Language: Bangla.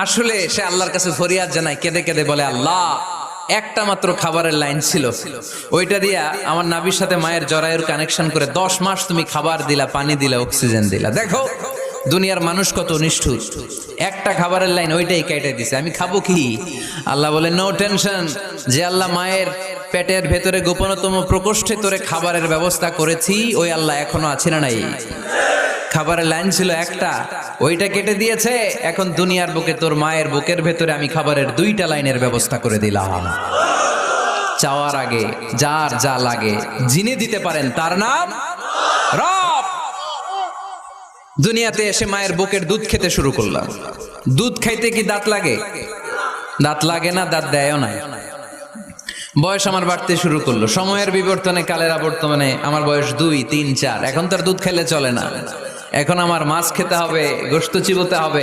আসলে সে আল্লাহর কাছে ফরিয়াদ জানায়, কেঁদে কেঁদে বলে, আল্লাহ একটা মাত্র খাবারের লাইন ছিল, ওইটা দিয়া আমার নাভির সাথে মায়ের জরায়ুর কানেকশন করে 10 মাস তুমি খাবার দিলা, পানি দিলা, অক্সিজেন দিলা। দেখো দুনিয়ার মানুষ কত নিষ্ঠুর, একটা খাবারের লাইন ওইটাই কেটে দিছে, আমি খাবো কি? আল্লাহ বলে, নো টেনশন, যে আল্লাহ মায়ের পেটের ভেতরে গোপনতম প্রকোষ্ঠে তোরে খাবারের ব্যবস্থা করেছি, ওই আল্লাহ এখনো আছে না নাই? খাবারের লাইন ছিল একটা, ওইটা কেটে দিয়েছে। এখন দুনিয়ার বুকে তোর মায়ের বুকের ভেতরে আমি খাবারের 2টা লাইনের ব্যবস্থা করে দিলাম। চাওয়ার আগে যার যা লাগে যিনি দিতে পারেন তার নাম রব। দুনিয়াতে এসে মায়ের বুকের দুধ খেতে শুরু করলাম। দুধ খাইতে কি দাঁত লাগে? দাঁত লাগে না, দাঁত দেয়ও না। বয়স আমার বাড়তে শুরু করলো, সময়ের বিবর্তনে, কালের আবর্তমানে আমার বয়স 2, 3, 4। এখন তার দুধ খেলে চলে না, এখন আমার মাছ খেতে হবে, গোশত চিবোতে হবে।